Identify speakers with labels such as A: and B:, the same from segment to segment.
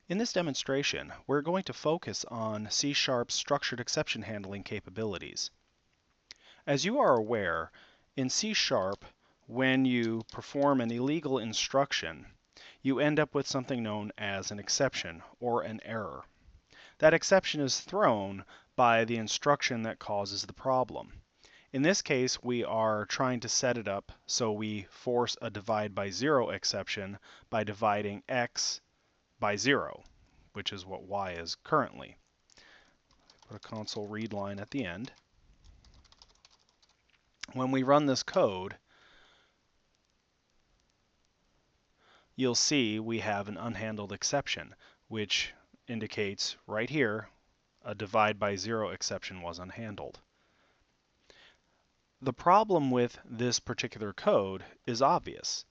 A: In this demonstration, we're going to focus on C#'s structured exception handling capabilities. As you are aware, in C#, when you perform an illegal instruction, you end up with something known as an exception or an error. That exception is thrown by the instruction that causes the problem. In this case, we are trying to set it up so we force a divide by 0 exception by dividing x by 0, which is what y is currently. Put a console read line at the end. When we run this code, you'll see we have an unhandled exception, which indicates right here a divide by 0 exception was unhandled. The problem with this particular code is obvious.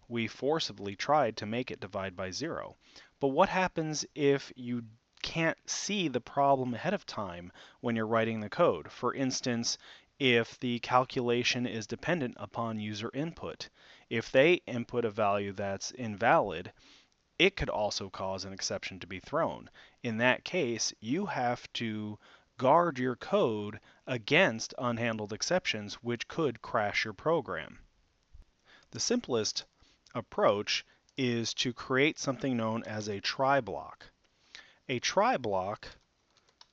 A: We forcibly tried to make it divide by 0. But what happens if you can't see the problem ahead of time when you're writing the code? For instance, if the calculation is dependent upon user input. If they input a value that's invalid, it could also cause an exception to be thrown. In that case, you have to guard your code against unhandled exceptions, which could crash your program. The simplest approach is to create something known as a try block. A try block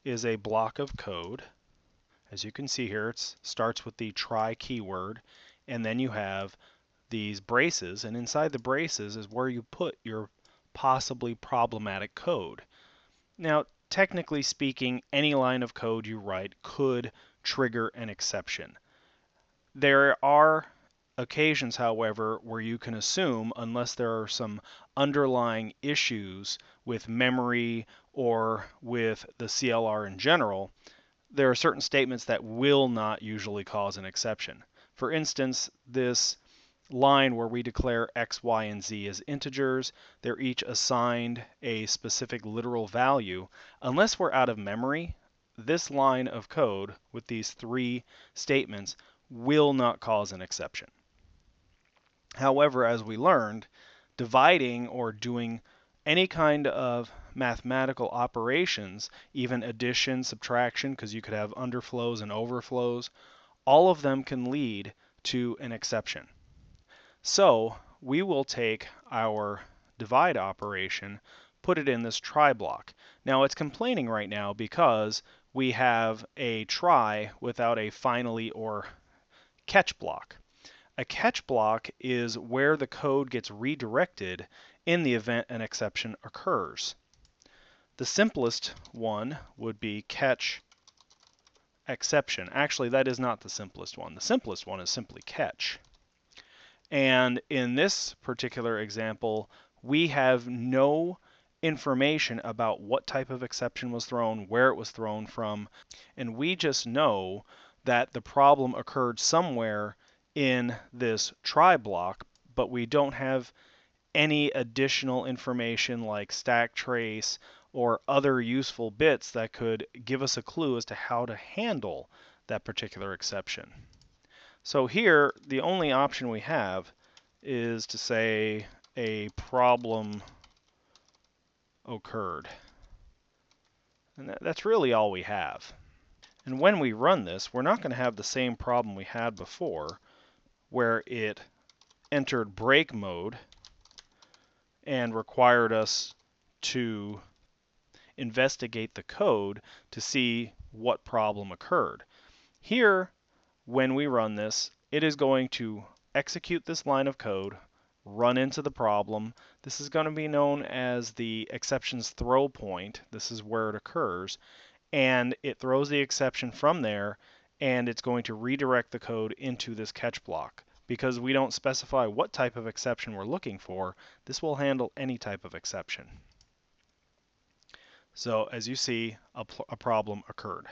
A: is a block of code. As you can see here, it starts with the try keyword, and then you have these braces, and inside the braces is where you put your possibly problematic code. Now, technically speaking, any line of code you write could trigger an exception. There are occasions, however, where you can assume, unless there are some underlying issues with memory or with the CLR in general, there are certain statements that will not usually cause an exception. For instance, this line where we declare x, y, and z as integers, they're each assigned a specific literal value. Unless we're out of memory, this line of code with these three statements will not cause an exception. However, as we learned, dividing or doing any kind of mathematical operations, even addition, subtraction, because you could have underflows and overflows, all of them can lead to an exception. So we will take our divide operation, put it in this try block. Now it's complaining right now because we have a try without a finally or catch block. A catch block is where the code gets redirected in the event an exception occurs. The simplest one would be catch exception. Actually, that is not the simplest one. The simplest one is simply catch. And in this particular example, we have no information about what type of exception was thrown, where it was thrown from, and we just know that the problem occurred somewhere in this try block, but we don't have any additional information like stack trace or other useful bits that could give us a clue as to how to handle that particular exception. So here, the only option we have is to say a problem occurred. And that's really all we have. And when we run this, we're not going to have the same problem we had before, where it entered break mode and required us to investigate the code to see what problem occurred. Here, when we run this, it is going to execute this line of code, run into the problem. This is going to be known as the exception's throw point. This is where it occurs. And it throws the exception from there, and it's going to redirect the code into this catch block. Because we don't specify what type of exception we're looking for, this will handle any type of exception. So as you see, a problem occurred.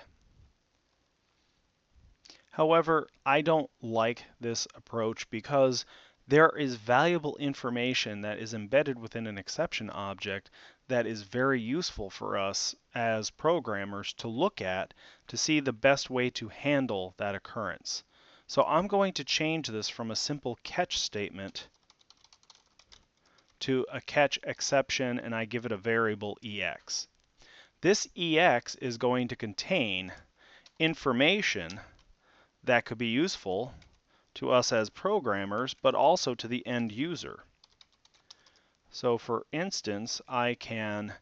A: However, I don't like this approach because there is valuable information that is embedded within an exception object that is very useful for us as programmers to look at to see the best way to handle that occurrence. So I'm going to change this from a simple catch statement to a catch exception and I give it a variable EX. This EX is going to contain information that could be useful to us as programmers, but also to the end user. So for instance, I can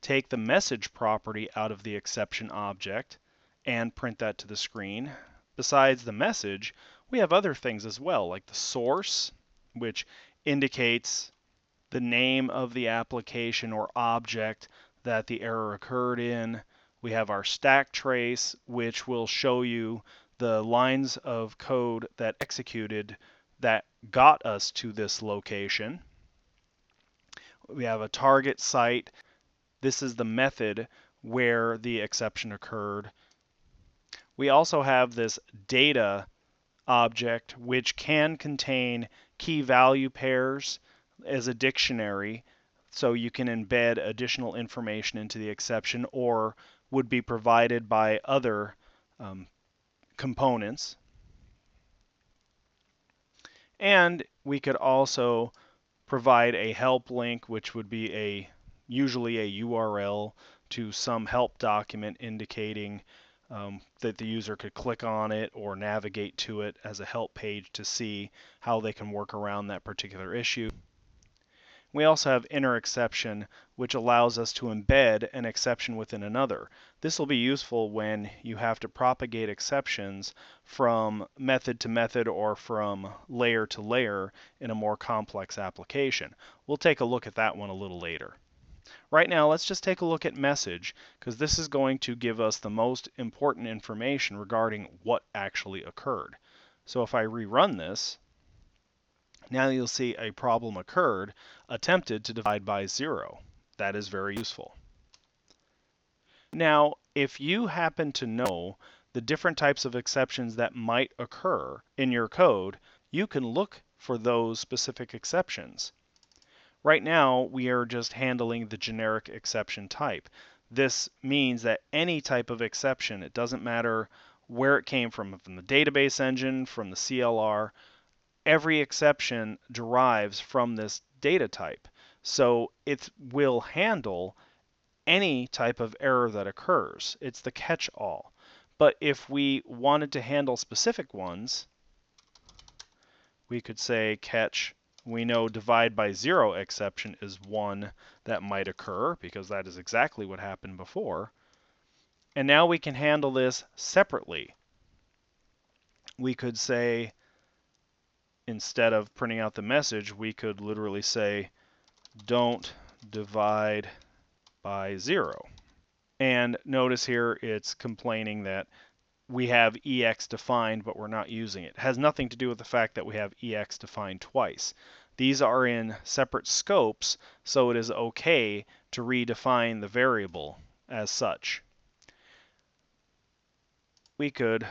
A: take the message property out of the exception object and print that to the screen. Besides the message, we have other things as well, like the source, which indicates the name of the application or object that the error occurred in. We have our stack trace, which will show you the lines of code that executed that got us to this location. We have a target site. This is the method where the exception occurred. We also have this data object, which can contain key value pairs as a dictionary, so you can embed additional information into the exception, or would be provided by other components. And we could also provide a help link, which would be usually a URL to some help document indicating that the user could click on it or navigate to it as a help page to see how they can work around that particular issue. We also have inner exception, which allows us to embed an exception within another. This will be useful when you have to propagate exceptions from method to method or from layer to layer in a more complex application. We'll take a look at that one a little later. Right now, let's just take a look at message, because this is going to give us the most important information regarding what actually occurred. So if I rerun this, now you'll see a problem occurred, attempted to divide by 0. That is very useful. Now, if you happen to know the different types of exceptions that might occur in your code, you can look for those specific exceptions. Right now, we are just handling the generic exception type. This means that any type of exception, it doesn't matter where it came from the database engine, from the CLR, every exception derives from this data type. So it will handle any type of error that occurs. It's the catch-all. But if we wanted to handle specific ones, we could say catch. We know divide by 0 exception is one that might occur, because that is exactly what happened before. And now we can handle this separately. We could say, instead of printing out the message, we could literally say, don't divide by 0. And notice here it's complaining that we have EX defined, but we're not using it. It has nothing to do with the fact that we have EX defined twice. These are in separate scopes, so it is okay to redefine the variable as such. We could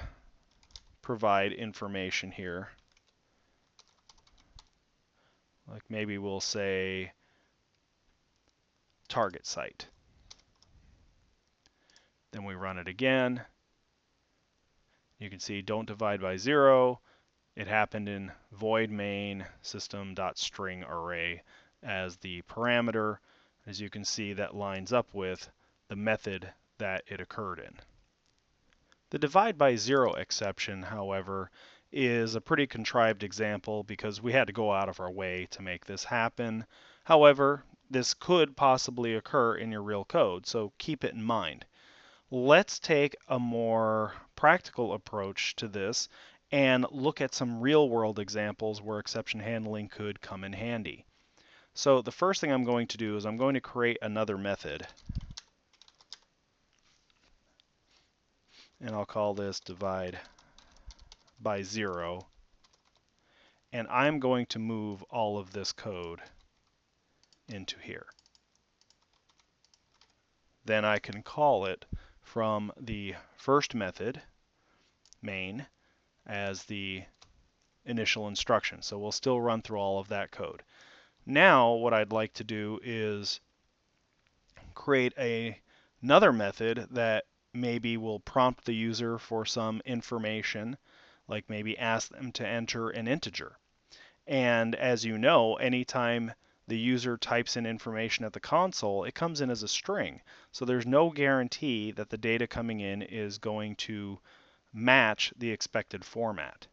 A: provide information here. Like maybe we'll say target site. Then we run it again. You can see don't divide by 0. It happened in void main system.string array as the parameter. As you can see, that lines up with the method that it occurred in. The divide by 0 exception, however, is a pretty contrived example because we had to go out of our way to make this happen. However, this could possibly occur in your real code, so keep it in mind. Let's take a more practical approach to this and look at some real-world examples where exception handling could come in handy. So the first thing I'm going to do is I'm going to create another method. And I'll call this divide by 0. And I'm going to move all of this code into here. Then I can call it from the first method, main, as the initial instruction. So we'll still run through all of that code. Now what I'd like to do is create another method that maybe will prompt the user for some information, like maybe ask them to enter an integer. And as you know, anytime the user types in information at the console, it comes in as a string. So there's no guarantee that the data coming in is going to match the expected format.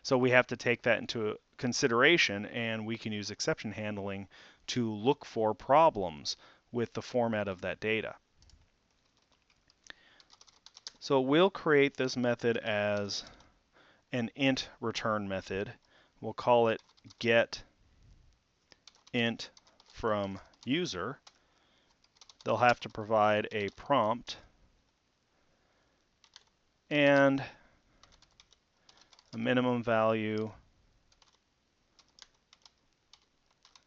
A: So we have to take that into consideration, and we can use exception handling to look for problems with the format of that data. So we'll create this method as an int return method. We'll call it get int from user. They'll have to provide a prompt and a minimum value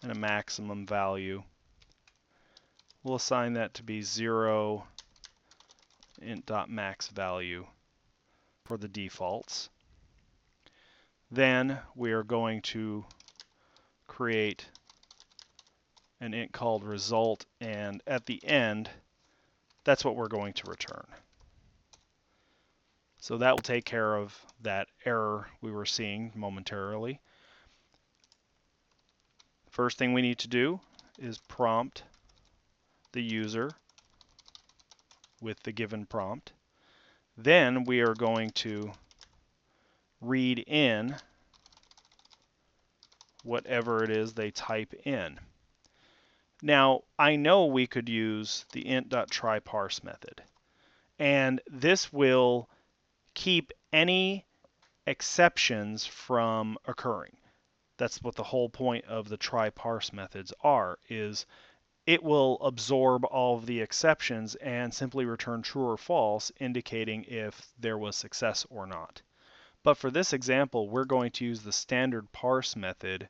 A: and a maximum value. We'll assign that to be 0 int.max value for the defaults. Then we are going to create an int called result, and at the end, that's what we're going to return. So that will take care of that error we were seeing momentarily. First thing we need to do is prompt the user with the given prompt. Then we are going to read in whatever it is they type in. Now, I know we could use the int.tryParse method, and this will keep any exceptions from occurring. That's what the whole point of the try-parse methods are, is it will absorb all of the exceptions and simply return true or false, indicating if there was success or not. But for this example, we're going to use the standard parse method,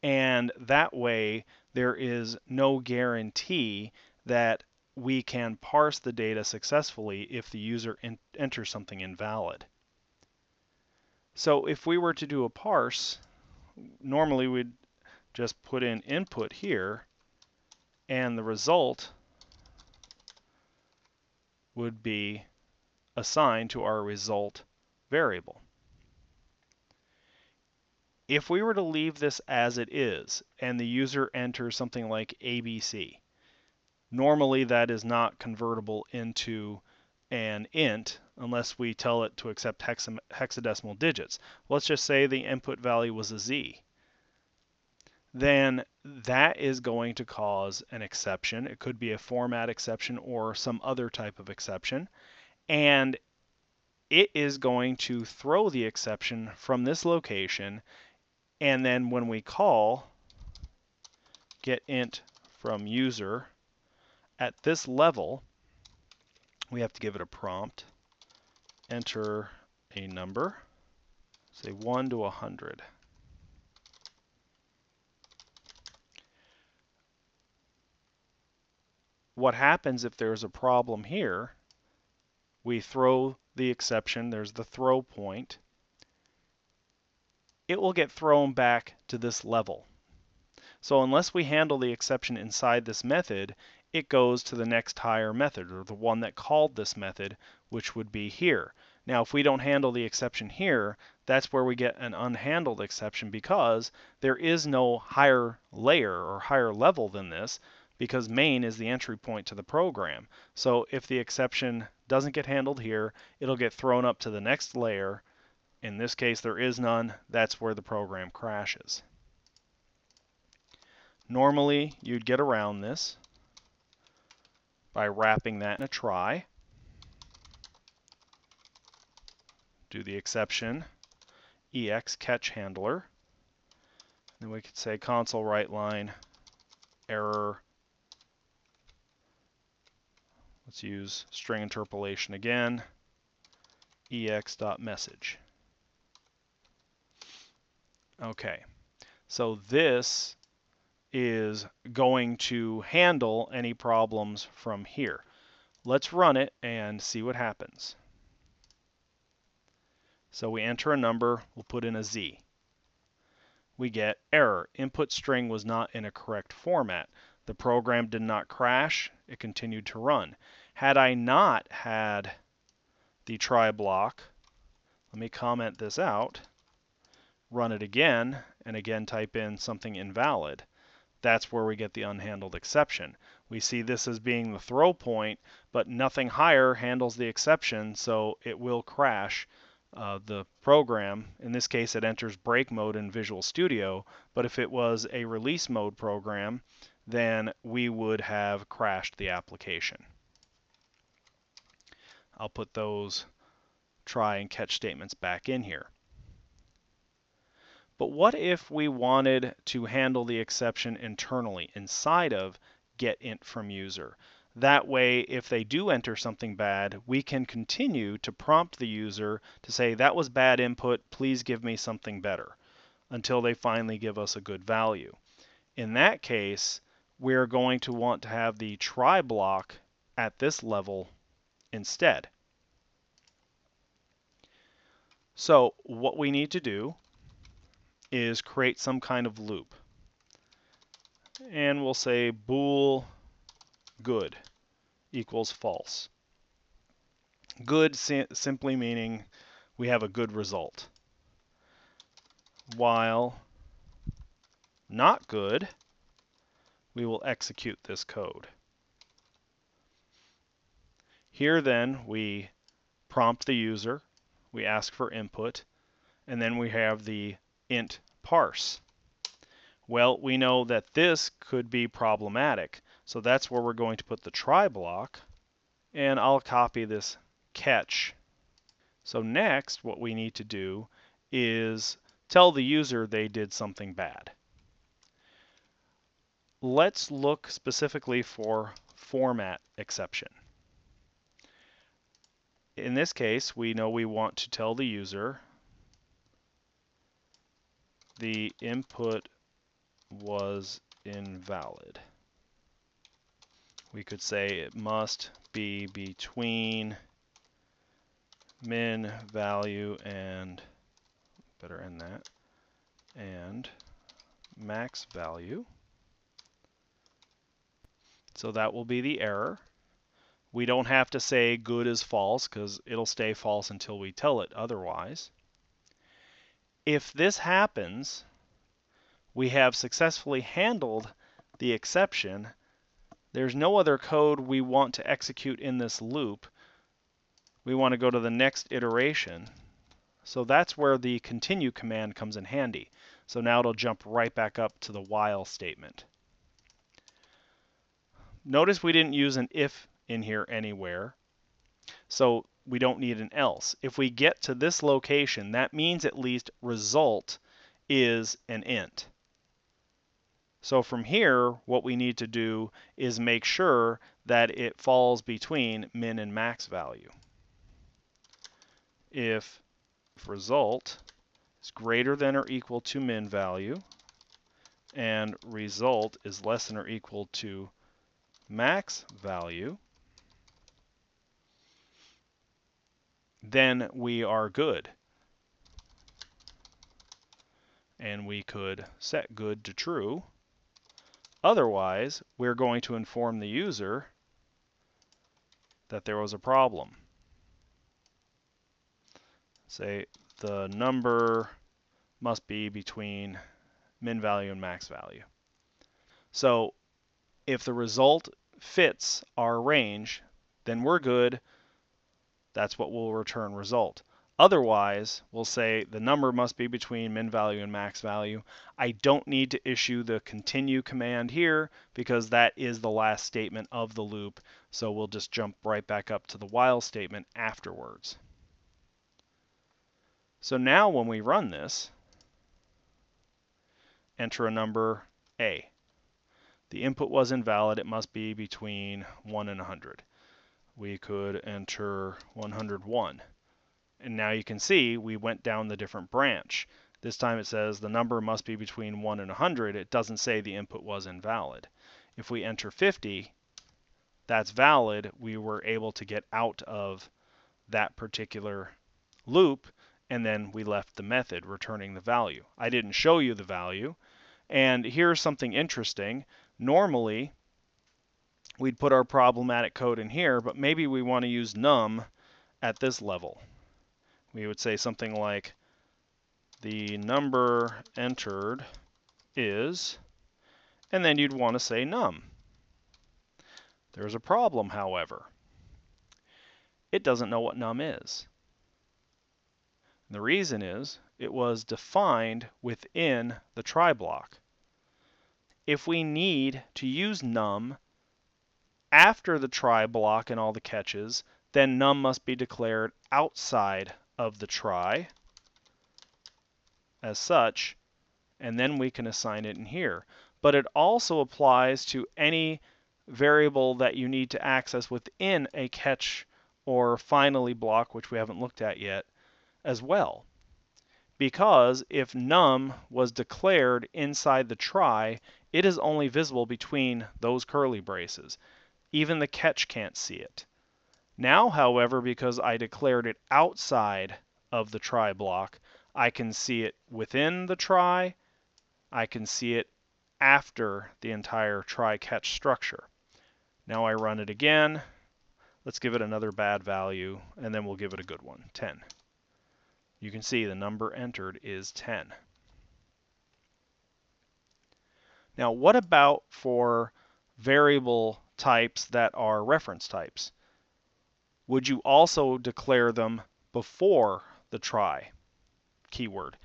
A: and that way there is no guarantee that we can parse the data successfully if the user enters something invalid. So if we were to do a parse, normally we'd just put in input here, and the result would be assigned to our result variable. If we were to leave this as it is, and the user enters something like ABC, normally that is not convertible into an int unless we tell it to accept hexadecimal digits. Let's just say the input value was a Z. Then that is going to cause an exception. It could be a format exception or some other type of exception. And it is going to throw the exception from this location. And then when we call get int from user at this level, we have to give it a prompt. Enter a number, say 1 to 100. What happens if there's a problem here? We throw the exception, there's the throw point. It will get thrown back to this level. So unless we handle the exception inside this method, it goes to the next higher method, or the one that called this method, which would be here. Now, if we don't handle the exception here, that's where we get an unhandled exception, because there is no higher layer or higher level than this, because main is the entry point to the program. So if the exception doesn't get handled here, it'll get thrown up to the next layer. In this case, there is none. That's where the program crashes. Normally, you'd get around this by wrapping that in a try. Do the exception EX catch handler. Then we could say console write line error. Let's use string interpolation again. EX.message. Okay, so this is going to handle any problems from here. Let's run it and see what happens. So we enter a number, we'll put in a Z. We get error. Input string was not in a correct format. The program did not crash, it continued to run. Had I not had the try block, let me comment this out, run it again, and again type in something invalid. that's where we get the unhandled exception. We see this as being the throw point, but nothing higher handles the exception, so it will crash the program. In this case, it enters break mode in Visual Studio, but if it was a release mode program, then we would have crashed the application. I'll put those try and catch statements back in here. But what if we wanted to handle the exception internally inside of getInt from user? That way, if they do enter something bad, we can continue to prompt the user to say, that was bad input, please give me something better, until they finally give us a good value. In that case, we're going to want to have the try block at this level instead. So what we need to do is create some kind of loop. And we'll say bool good equals false. Good simply meaning we have a good result. While not good, we will execute this code. Here then we prompt the user, we ask for input, and then we have the int parse. Well, we know that this could be problematic, so that's where we're going to put the try block, and I'll copy this catch. So next, what we need to do is tell the user they did something bad. Let's look specifically for format exception. In this case, we know we want to tell the user the input was invalid. We could say it must be between min value and, better end that, and max value. So that will be the error. We don't have to say good is false because it'll stay false until we tell it otherwise. If this happens, we have successfully handled the exception. There's no other code we want to execute in this loop. We want to go to the next iteration. So that's where the continue command comes in handy. So now it'll jump right back up to the while statement. Notice we didn't use an if in here anywhere. So we don't need an else. If we get to this location, that means at least result is an int. So from here, what we need to do is make sure that it falls between min and max value. If result is greater than or equal to min value and result is less than or equal to max value, then we are good. And we could set good to true. Otherwise, we're going to inform the user that there was a problem. Say the number must be between min value and max value. So if the result fits our range, then we're good. That's what we'll return result. Otherwise, we'll say the number must be between min value and max value. I don't need to issue the continue command here because that is the last statement of the loop. So we'll just jump right back up to the while statement afterwards. So now when we run this, enter a number A. The input was invalid. It must be between 1 and 100. We could enter 101. And now you can see we went down the different branch. This time it says the number must be between 1 and 100. It doesn't say the input was invalid. If we enter 50, that's valid. We were able to get out of that particular loop, and then we left the method returning the value. I didn't show you the value. And here's something interesting. Normally, we'd put our problematic code in here, but maybe we want to use num at this level. We would say something like the number entered is, and then you'd want to say num. There's a problem, however. It doesn't know what num is. And the reason is it was defined within the try block. If we need to use num after the try block and all the catches, then num must be declared outside of the try as such, and then we can assign it in here. But it also applies to any variable that you need to access within a catch or finally block, which we haven't looked at yet, as well. Because if num was declared inside the try, it is only visible between those curly braces. Even the catch can't see it. Now, however, because I declared it outside of the try block, I can see it within the try, I can see it after the entire try-catch structure. Now I run it again. Let's give it another bad value, and then we'll give it a good one, 10. You can see the number entered is 10. Now, what about for variable types that are reference types? Would you also declare them before the try keyword?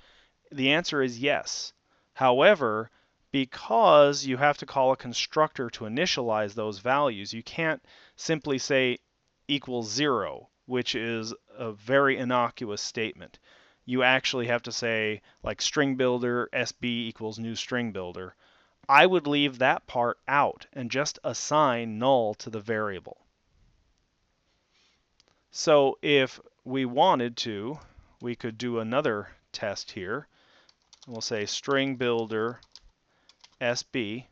A: The answer is yes. However, because you have to call a constructor to initialize those values, you can't simply say equals 0, which is a very innocuous statement. You actually have to say like string builder SB equals new string builder. I would leave that part out and just assign null to the variable. So if we wanted to, we could do another test here. We'll say string builder SB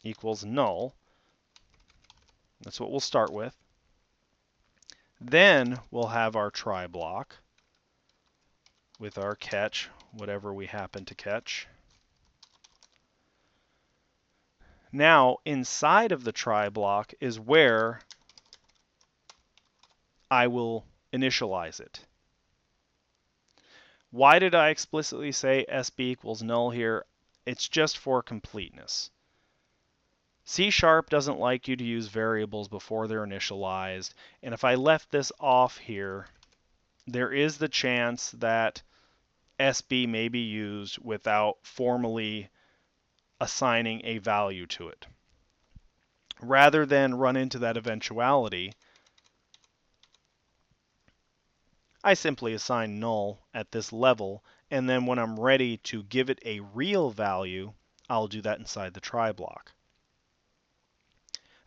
A: equals null. That's what we'll start with. Then we'll have our try block with our catch, whatever we happen to catch. Now, inside of the try block is where I will initialize it. Why did I explicitly say SB equals null here? It's just for completeness. C# doesn't like you to use variables before they're initialized, and if I left this off here, there is the chance that SB may be used without formally assigning a value to it. Rather than run into that eventuality, I simply assign null at this level, and then when I'm ready to give it a real value, I'll do that inside the try block.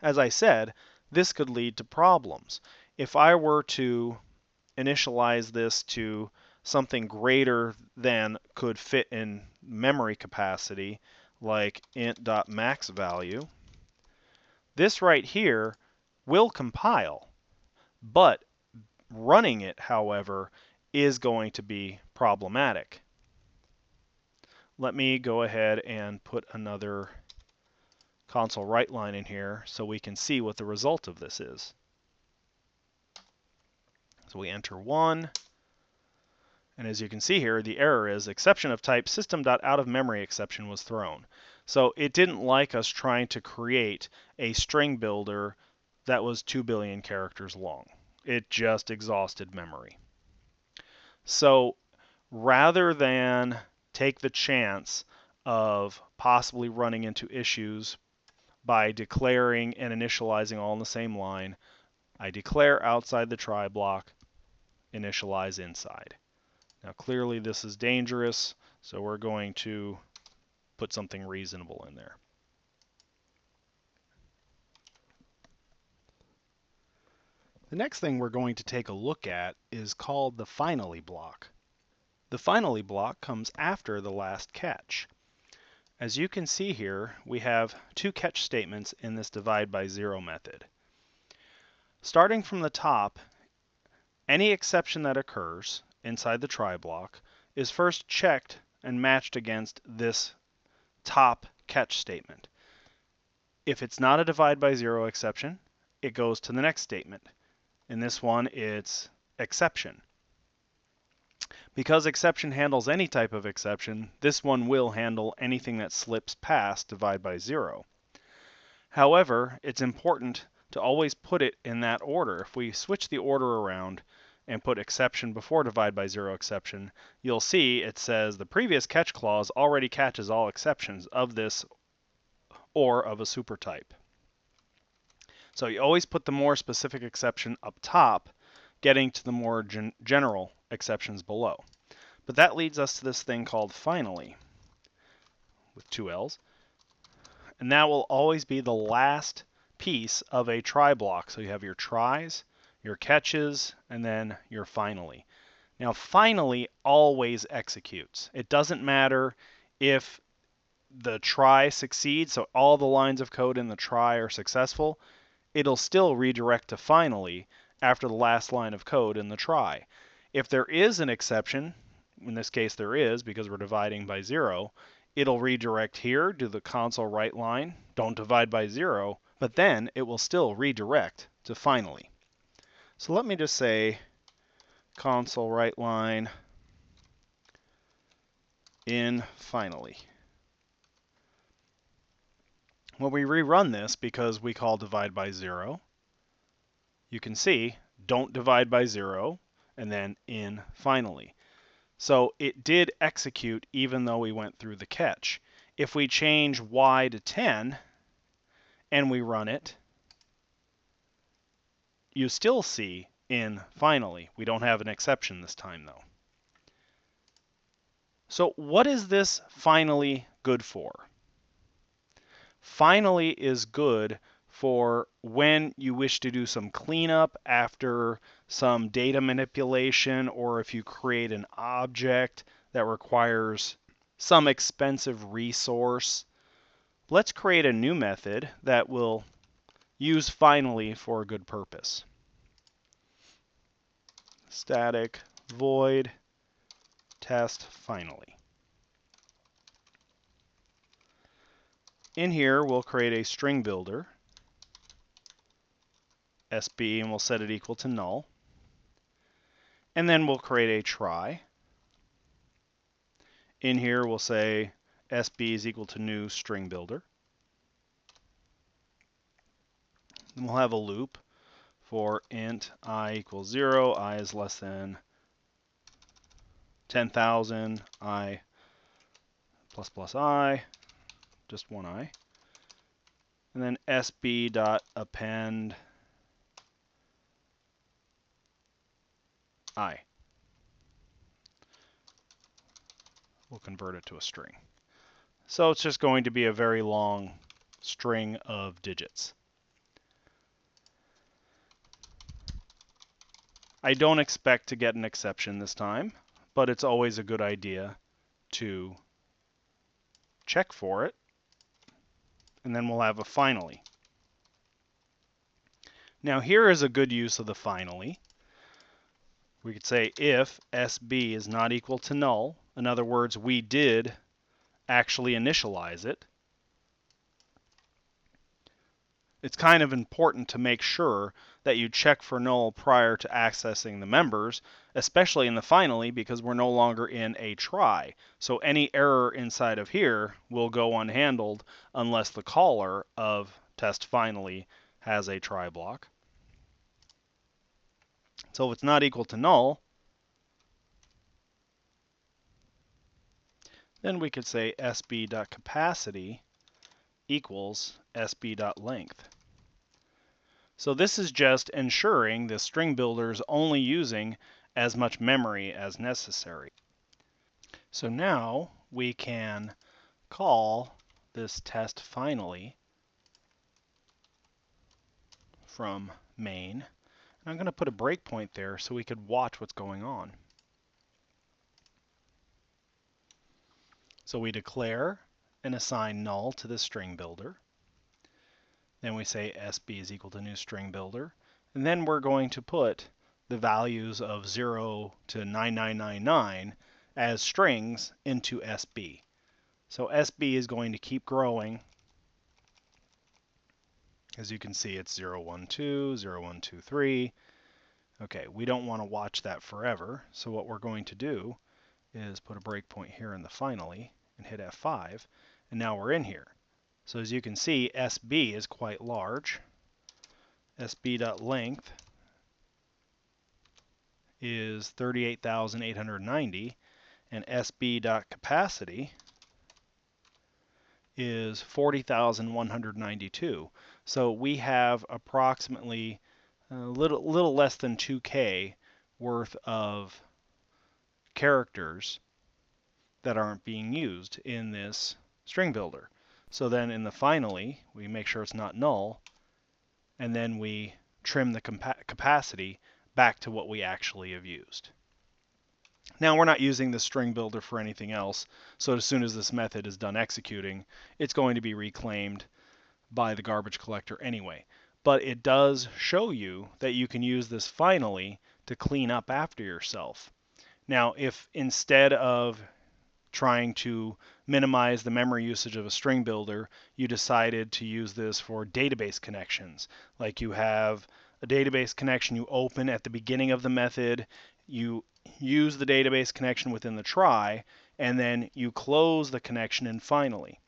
A: As I said, this could lead to problems. If I were to initialize this to something greater than could fit in memory capacity, like int.maxValue, this right here will compile, but running it, however, is going to be problematic. Let me go ahead and put another console write line in here so we can see what the result of this is. So we enter 1, and as you can see here, the error is exception of type system.outofmemory exception was thrown. So it didn't like us trying to create a string builder that was 2 billion characters long. It just exhausted memory. So rather than take the chance of possibly running into issues by declaring and initializing all in the same line, I declare outside the try block, initialize inside. Now clearly this is dangerous, so we're going to put something reasonable in there. The next thing we're going to take a look at is called the finally block. The finally block comes after the last catch. As you can see here, we have two catch statements in this divide by zero method. Starting from the top, any exception that occurs inside the try block is first checked and matched against this top catch statement. If it's not a divide by zero exception, it goes to the next statement. In this one, it's exception. Because exception handles any type of exception, this one will handle anything that slips past divide by 0. However, it's important to always put it in that order. If we switch the order around and put exception before divide by 0 exception, you'll see it says the previous catch clause already catches all exceptions of this or of a supertype. So you always put the more specific exception up top, getting to the more general exceptions below. But that leads us to this thing called finally, with 2 L's. And that will always be the last piece of a try block. So you have your tries, your catches, and then your finally. Now finally always executes. It doesn't matter if the try succeeds, so all the lines of code in the try are successful, it'll still redirect to finally after the last line of code in the try. If there is an exception, in this case there is because we're dividing by 0, it'll redirect here, do the console write line, don't divide by 0, but then it will still redirect to finally. So let me just say console write line in finally. When we rerun this, because we call divide by 0, you can see don't divide by 0 and then in finally. So it did execute even though we went through the catch. If we change y to 10 and we run it, you still see in finally. We don't have an exception this time though. So what is this finally good for? Finally is good for when you wish to do some cleanup after some data manipulation, or if you create an object that requires some expensive resource. Let's create a new method that will use finally for a good purpose. Static void test finally. In here, we'll create a string builder, SB, and we'll set it equal to null. And then we'll create a try. In here, we'll say SB is equal to new string builder. Then we'll have a loop for int I equals 0, I is less than 10,000, I plus plus I, just one I. And then SB dot append I. We'll convert it to a string. So it's just going to be a very long string of digits. I don't expect to get an exception this time, but it's always a good idea to check for it. And then we'll have a finally. Now here is a good use of the finally. We could say if SB is not equal to null, in other words, we did actually initialize it. It's kind of important to make sure that you check for null prior to accessing the members, especially in the finally, because we're no longer in a try. So any error inside of here will go unhandled unless the caller of test finally has a try block. So if it's not equal to null, then we could say sb.capacity equals sb.length. So this is just ensuring the string builder is only using as much memory as necessary. So now we can call this test finally from main. And I'm going to put a breakpoint there so we could watch what's going on. So we declare and assign null to the string builder. Then we say SB is equal to new string builder. And then we're going to put the values of 0 to 9999 as strings into SB. So SB is going to keep growing. As you can see, it's 012, 0123, Okay, we don't want to watch that forever, so what we're going to do is put a breakpoint here in the finally and hit F5, and now we're in here. So as you can see, SB is quite large. SB.length is 38,890, and SB.capacity is 40,192. So we have approximately a little less than 2K worth of characters that aren't being used in this string builder. So then in the finally, we make sure it's not null, and then we trim the capacity back to what we actually have used. Now we're not using the string builder for anything else, so as soon as this method is done executing, it's going to be reclaimed by the garbage collector anyway. But it does show you that you can use this finally to clean up after yourself. Now, if instead of trying to minimize the memory usage of a string builder, you decided to use this for database connections, like you have a database connection you open at the beginning of the method, you use the database connection within the try, and then you close the connection in finally.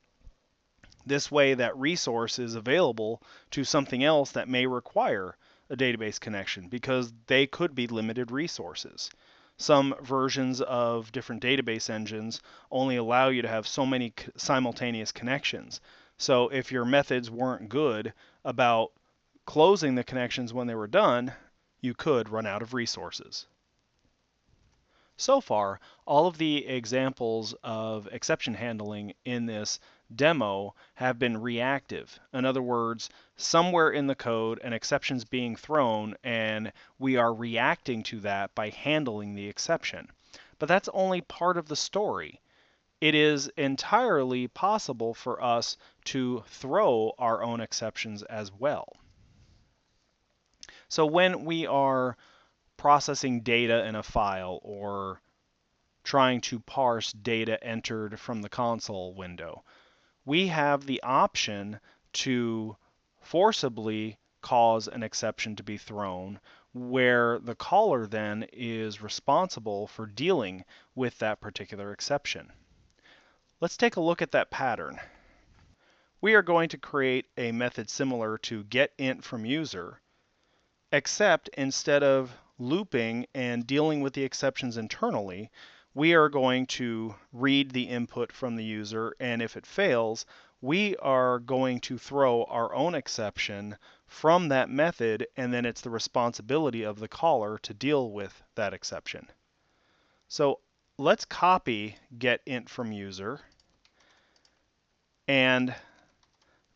A: This way that resource is available to something else that may require a database connection because they could be limited resources. Some versions of different database engines only allow you to have so many simultaneous connections. So if your methods weren't good about closing the connections when they were done, you could run out of resources. So far, all of the examples of exception handling in this demo have been reactive. In other words, somewhere in the code, an exception's being thrown, and we are reacting to that by handling the exception. But that's only part of the story. It is entirely possible for us to throw our own exceptions as well. So when we are processing data in a file or trying to parse data entered from the console window, we have the option to forcibly cause an exception to be thrown where the caller then is responsible for dealing with that particular exception. Let's take a look at that pattern. We are going to create a method similar to getIntFromUser, except instead of looping and dealing with the exceptions internally, we are going to read the input from the user, and if it fails, we are going to throw our own exception from that method, and then it's the responsibility of the caller to deal with that exception. So let's copy getIntFromUser, and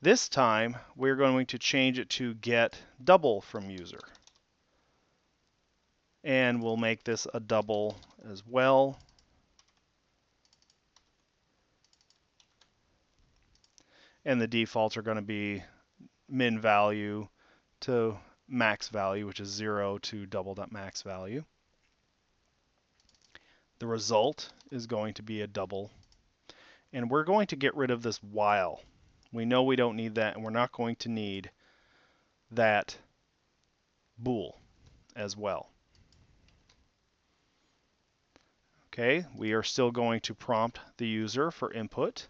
A: this time we're going to change it to getDoubleFromUser. And we'll make this a double as well. And the defaults are going to be min value to max value, which is 0 to double.max value. The result is going to be a double. And we're going to get rid of this while. We know we don't need that, and we're not going to need that bool as well. Okay, we are still going to prompt the user for input.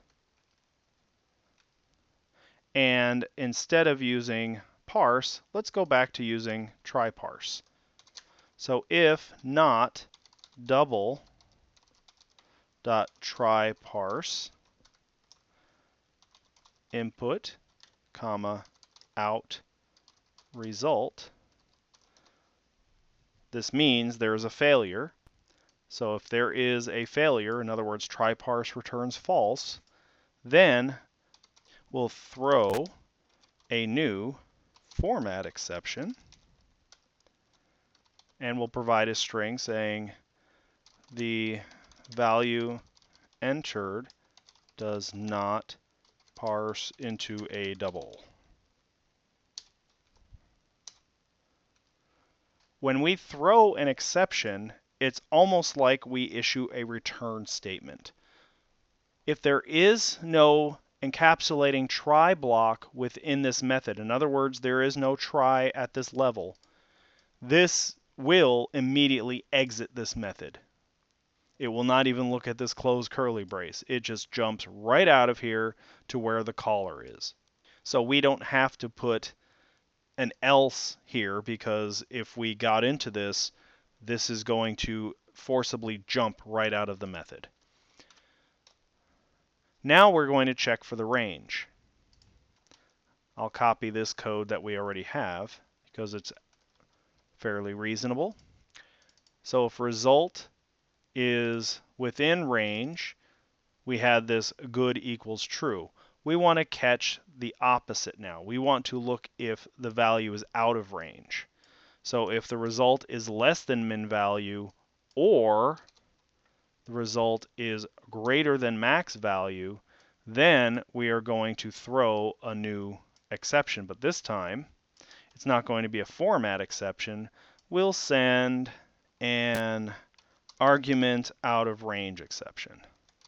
A: And instead of using parse, let's go back to using try parse. So if not double dot try parse input comma out result, this means there is a failure. So if there is a failure, in other words, try parse returns false, then we'll throw a new format exception, and we'll provide a string saying the value entered does not parse into a double. When we throw an exception, it's almost like we issue a return statement. If there is no encapsulating try block within this method, in other words, there is no try at this level, this will immediately exit this method. It will not even look at this closed curly brace. It just jumps right out of here to where the caller is. So we don't have to put an else here, because if we got into this, this is going to forcibly jump right out of the method. Now we're going to check for the range. I'll copy this code that we already have because it's fairly reasonable. So if result is within range, we had this good equals true. We want to catch the opposite now. We want to look if the value is out of range. So if the result is less than min value, or the result is greater than max value, then we are going to throw a new exception. But this time, it's not going to be a format exception. We'll send an argument out of range exception.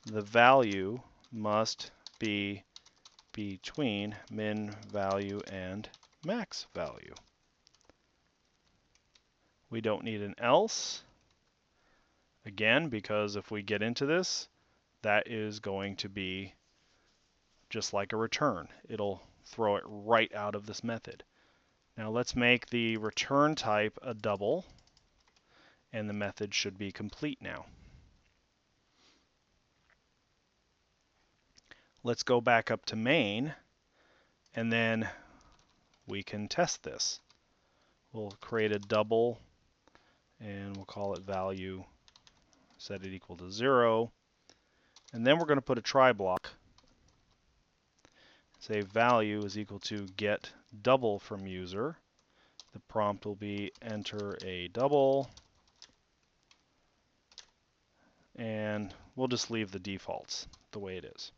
A: The value must be between min value and max value. We don't need an else, again, because if we get into this, that is going to be just like a return. It'll throw it right out of this method. Now let's make the return type a double, and the method should be complete now. Let's go back up to main, and then we can test this. We'll create a double, and we'll call it value, set it equal to 0, and then we're going to put a try block. Say value is equal to get double from user. The prompt will be enter a double, and we'll just leave the defaults the way it is.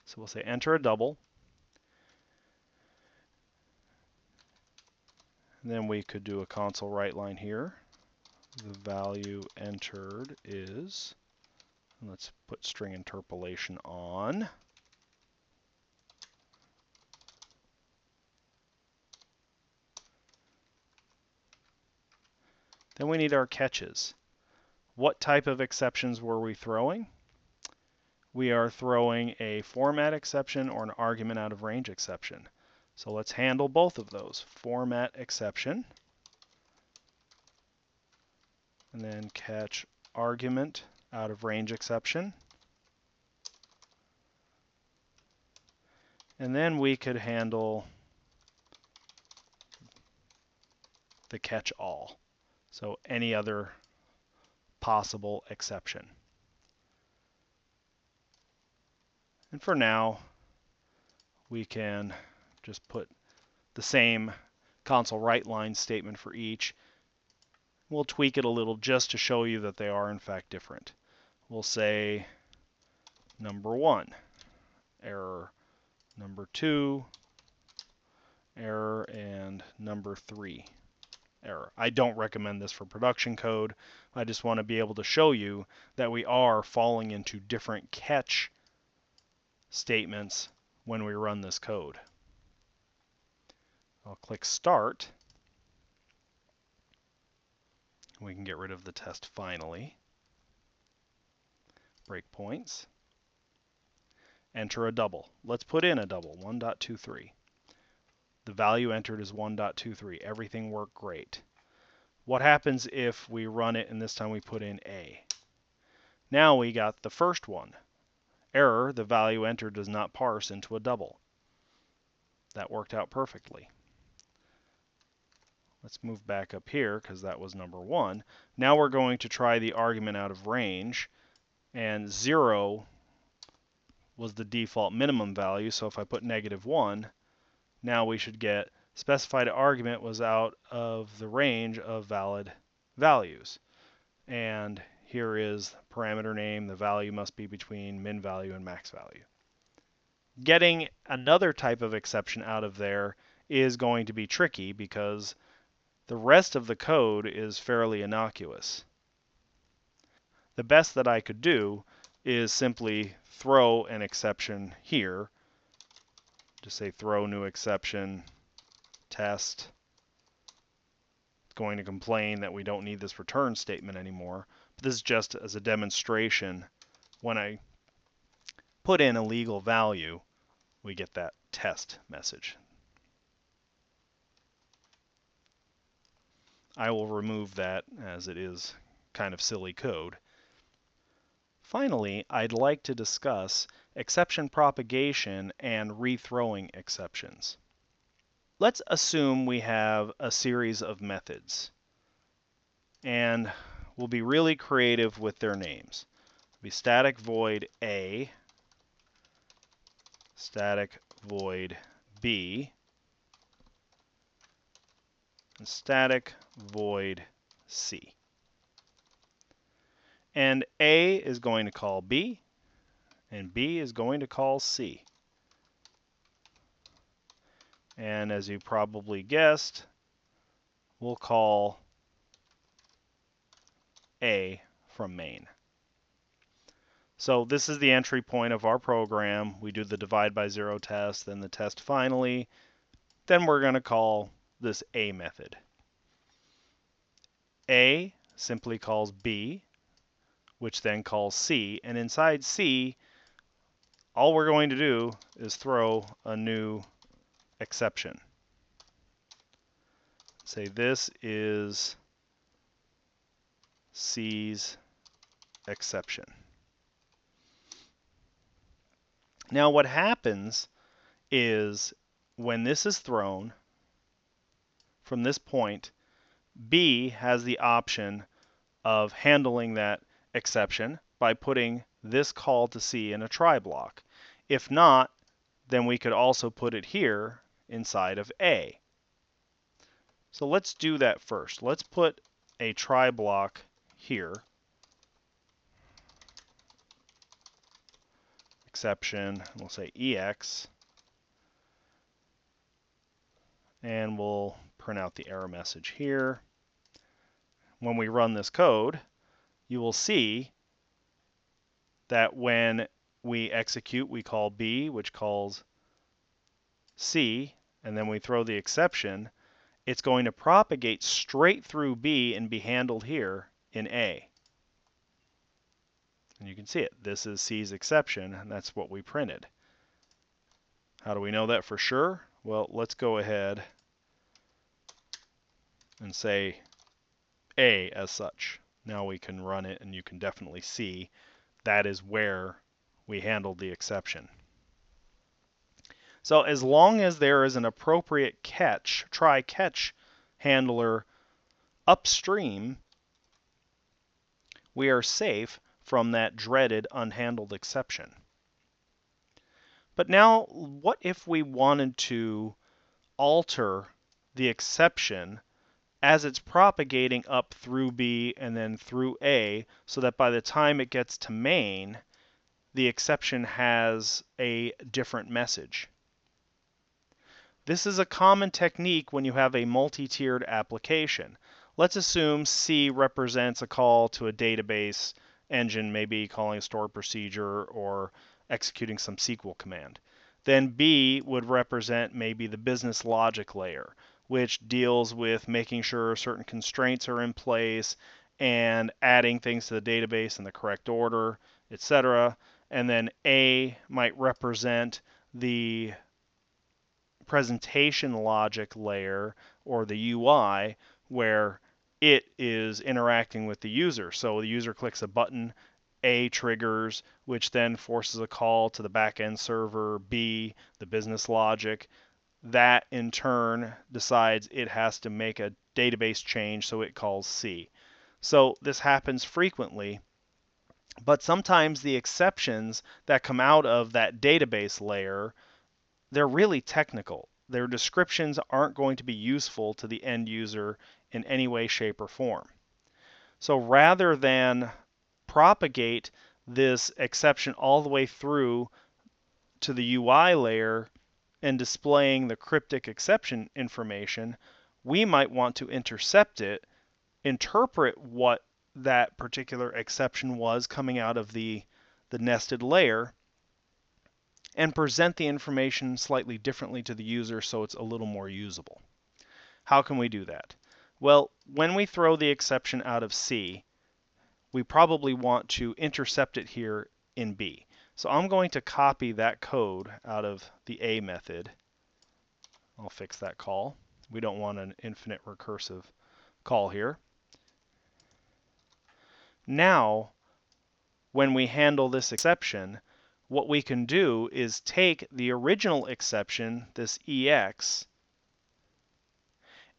A: So we'll say enter a double, and then we could do a console write line here. The value entered is, and let's put string interpolation on. Then we need our catches. What type of exceptions were we throwing? We are throwing a format exception or an argument out of range exception. So let's handle both of those. Format exception, and then catch argument out of range exception. And then we could handle the catch all. So any other possible exception. And for now, we can just put the same console write line statement for each. We'll tweak it a little just to show you that they are in fact different. We'll say number 1, error, number 2, error, and number 3, error. I don't recommend this for production code. I just want to be able to show you that we are falling into different catch statements when we run this code. I'll click Start. We can get rid of the test finally. Breakpoints. Enter a double. Let's put in a double, 1.23. The value entered is 1.23. Everything worked great. What happens if we run it and this time we put in A? Now we got the first one. Error, the value entered does not parse into a double. That worked out perfectly. Let's move back up here because that was number 1. Now we're going to try the argument out of range, and 0 was the default minimum value, so if I put -1, now we should get specified argument was out of the range of valid values. And here is parameter name. The value must be between min value and max value. Getting another type of exception out of there is going to be tricky because the rest of the code is fairly innocuous. The best that I could do is simply throw an exception here. Just say throw new exception, test, going to complain that we don't need this return statement anymore. But this is just as a demonstration. When I put in a legal value, we get that test message. I will remove that as it is kind of silly code. Finally, I'd like to discuss exception propagation and rethrowing exceptions. Let's assume we have a series of methods, and we'll be really creative with their names. It'll be static void A, static void B, and static void C. And A is going to call B, and B is going to call C. And as you probably guessed, we'll call A from main. So this is the entry point of our program. We do the divide by zero test, then the test finally. Then we're going to call this A method. A simply calls B, which then calls C. And inside C, all we're going to do is throw a new exception. Say this is C's exception. Now what happens is when this is thrown from this point, B has the option of handling that exception by putting this call to C in a try block. If not, then we could also put it here inside of A. So let's do that first. Let's put a try block here. Exception, we'll say EX. And we'll print out the error message here. When we run this code, you will see that when we execute, we call B, which calls C, and then we throw the exception. It's going to propagate straight through B and be handled here in A. And you can see it. This is C's exception, and that's what we printed. How do we know that for sure? Well, let's go ahead and say A as such. Now we can run it, and you can definitely see that is where we handled the exception. So as long as there is an appropriate catch, try-catch handler upstream, we are safe from that dreaded unhandled exception. But now, what if we wanted to alter the exception as it's propagating up through B and then through A, so that by the time it gets to main, the exception has a different message? This is a common technique when you have a multi-tiered application. Let's assume C represents a call to a database engine, maybe calling a stored procedure or executing some SQL command. Then B would represent maybe the business logic layer, which deals with making sure certain constraints are in place and adding things to the database in the correct order, etc. And then A might represent the presentation logic layer, or the UI, where it is interacting with the user. So the user clicks a button, A triggers, which then forces a call to the backend server, B, the business logic. That in turn decides it has to make a database change, so it calls C. So this happens frequently, but sometimes the exceptions that come out of that database layer, they're really technical. Their descriptions aren't going to be useful to the end user in any way, shape, or form. So rather than propagate this exception all the way through to the UI layer and displaying the cryptic exception information, we might want to intercept it, interpret what that particular exception was coming out of the nested layer, and present the information slightly differently to the user so it's a little more usable. How can we do that? Well, when we throw the exception out of C, we probably want to intercept it here in B. So I'm going to copy that code out of the A method. I'll fix that call. We don't want an infinite recursive call here. Now, when we handle this exception, what we can do is take the original exception, this EX,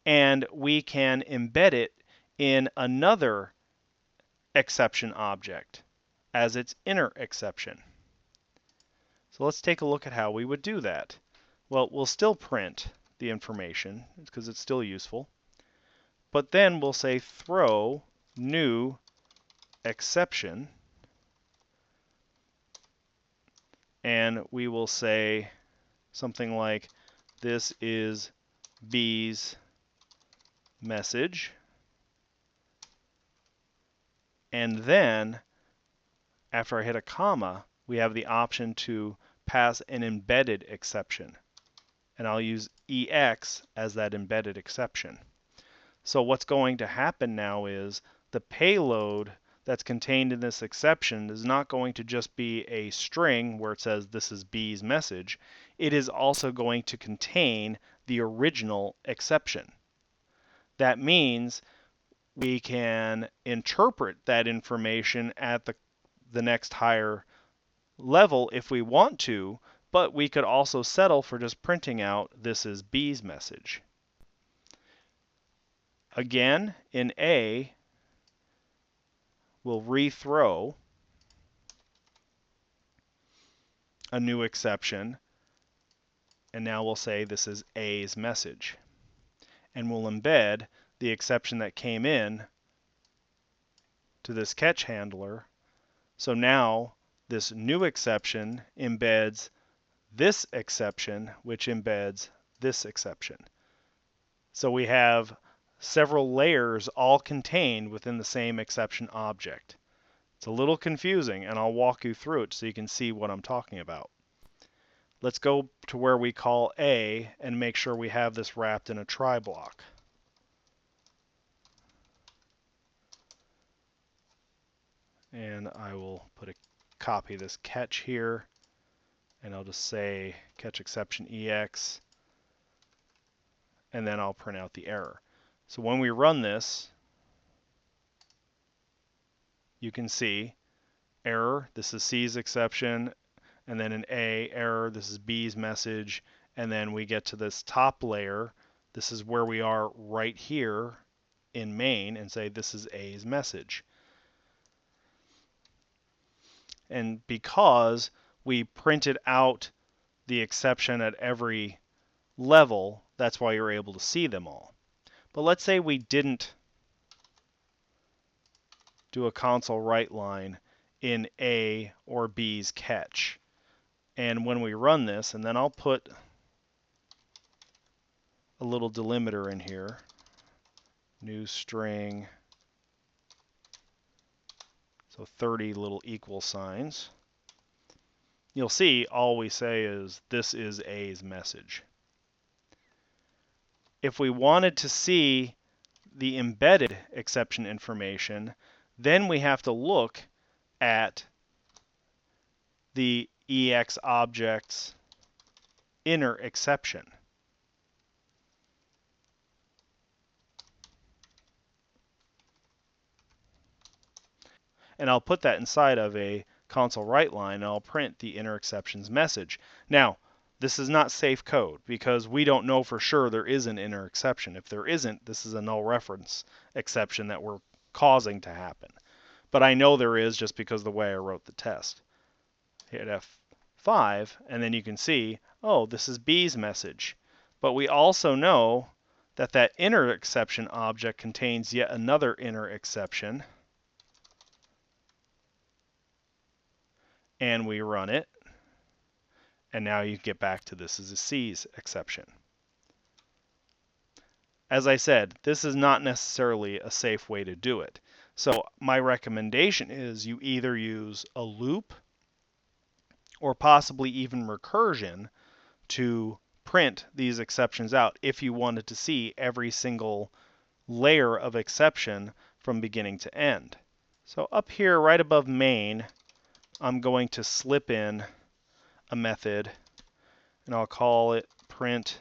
A: and we can embed it in another exception object as its inner exception. So let's take a look at how we would do that. Well, we'll still print the information because it's still useful. But then we'll say throw new exception, and we will say something like this is B's message. And then after I hit a comma, we have the option to pass an embedded exception. And I'll use EX as that embedded exception. So what's going to happen now is the payload that's contained in this exception is not going to just be a string where it says this is B's message. It is also going to contain the original exception. That means we can interpret that information at the next higher level if we want to, but we could also settle for just printing out this is B's message. Again, in A, we'll rethrow a new exception, and now we'll say this is A's message. And we'll embed the exception that came in to this catch handler. So now this new exception embeds this exception, which embeds this exception. So we have several layers all contained within the same exception object. It's a little confusing, and I'll walk you through it so you can see what I'm talking about. Let's go to where we call A and make sure we have this wrapped in a try block. And I will copy this catch here, and I'll just say catch exception EX, and then I'll print out the error. So when we run this, you can see error, this is C's exception, and then an A, error, this is B's message, and then we get to this top layer, this is where we are right here in main, and say this is A's message. And because we printed out the exception at every level, that's why you're able to see them all. But let's say we didn't do a console write line in A or B's catch. And when we run this, and then I'll put a little delimiter in here, new string, so 30 little equal signs. You'll see all we say is this is A's message. If we wanted to see the embedded exception information, then we have to look at the EX object's inner exception. And I'll put that inside of a console write line, and I'll print the inner exception's message. Now, this is not safe code because we don't know for sure there is an inner exception. If there isn't, this is a null reference exception that we're causing to happen. But I know there is just because of the way I wrote the test. Hit F5, and then you can see, oh, this is B's message. But we also know that that inner exception object contains yet another inner exception. And we run it, and now you get back to this is a C's exception. As I said, this is not necessarily a safe way to do it. So my recommendation is you either use a loop or possibly even recursion to print these exceptions out if you wanted to see every single layer of exception from beginning to end. So up here, right above main, I'm going to slip in a method, and I'll call it print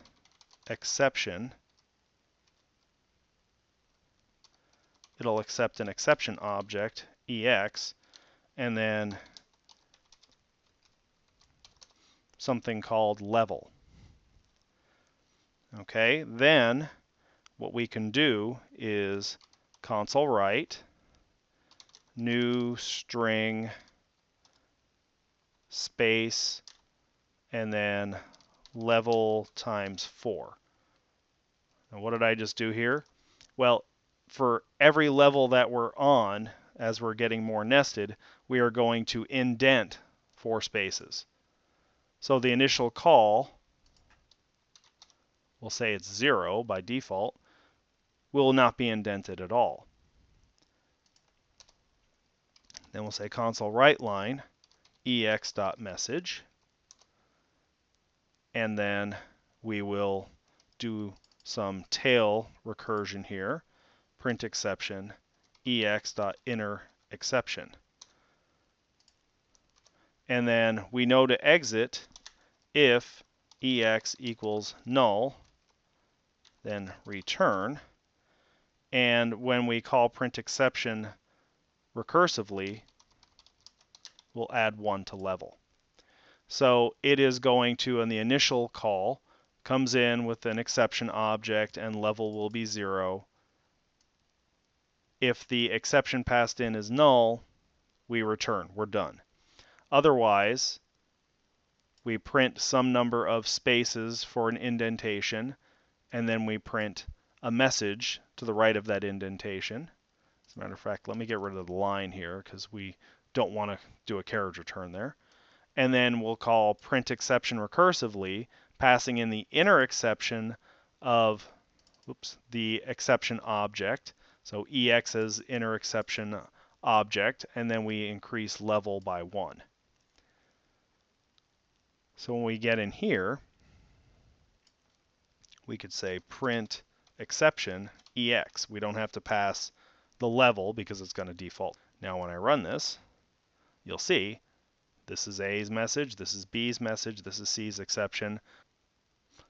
A: exception. It'll accept an exception object, EX, and then something called level. Okay, then what we can do is console write new string space and then level times 4. Now what did I just do here? Well, for every level that we're on, as we're getting more nested, we are going to indent 4 spaces. So the initial call, we'll say it's 0 by default, will not be indented at all. Then we'll say console write line ex.message, and then we will do some tail recursion here, print exception ex.inner exception. And then we know to exit if ex equals null, then return. And when we call print exception recursively, we'll add 1 to level. So it is going to, in the initial call, comes in with an exception object and level will be 0. If the exception passed in is null, we return. We're done. Otherwise, we print some number of spaces for an indentation, and then we print a message to the right of that indentation. As a matter of fact, let me get rid of the line here because we don't want to do a carriage return there. And then we'll call print exception recursively, passing in the inner exception of the exception object. So EX is inner exception object, and then we increase level by 1. So when we get in here, we could say print exception EX. We don't have to pass the level because it's going to default. Now when I run this, you'll see this is A's message, this is B's message, this is C's exception.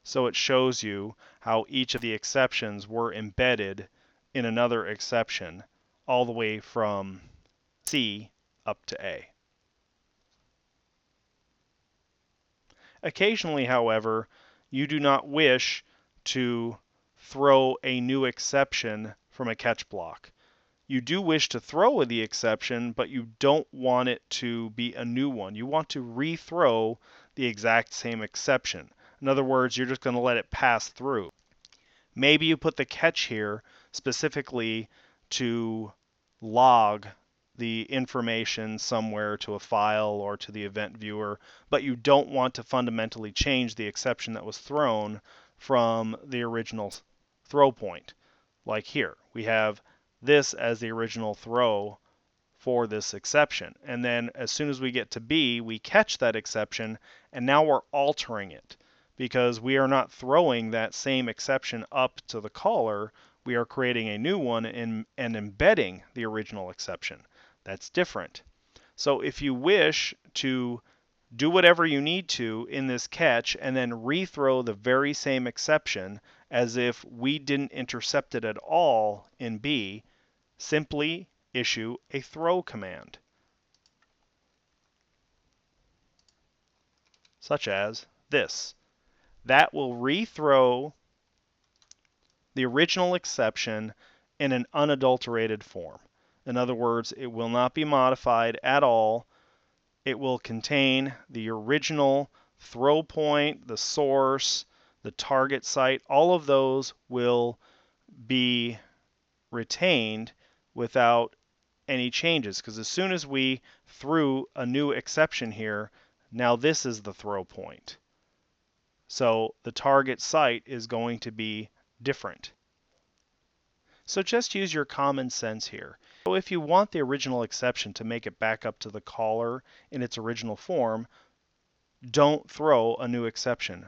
A: So it shows you how each of the exceptions were embedded in another exception all the way from C up to A. Occasionally, however, you do not wish to throw a new exception from a catch block. You do wish to throw the exception, but you don't want it to be a new one. You want to rethrow the exact same exception. In other words, you're just going to let it pass through. Maybe you put the catch here specifically to log the information somewhere to a file or to the event viewer, but you don't want to fundamentally change the exception that was thrown from the original throw point. Like here, we have this as the original throw for this exception. And then as soon as we get to B, we catch that exception, and now we're altering it because we are not throwing that same exception up to the caller. We are creating a new one and embedding the original exception. That's different. So if you wish to do whatever you need to in this catch and then rethrow the very same exception as if we didn't intercept it at all in B, simply issue a throw command, such as this. That will rethrow the original exception in an unadulterated form. In other words, it will not be modified at all. It will contain the original throw point, the source, the target site. All of those will be retained without any changes, because as soon as we threw a new exception here, now this is the throw point. So the target site is going to be different. So just use your common sense here. So if you want the original exception to make it back up to the caller in its original form, don't throw a new exception.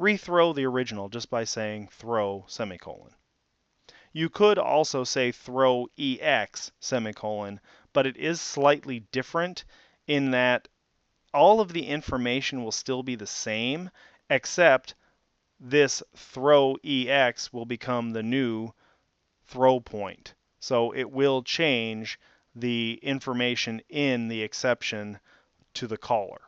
A: Rethrow the original just by saying throw semicolon. You could also say throw EX semicolon, but it is slightly different in that all of the information will still be the same, except this throw EX will become the new throw point. So it will change the information in the exception to the caller.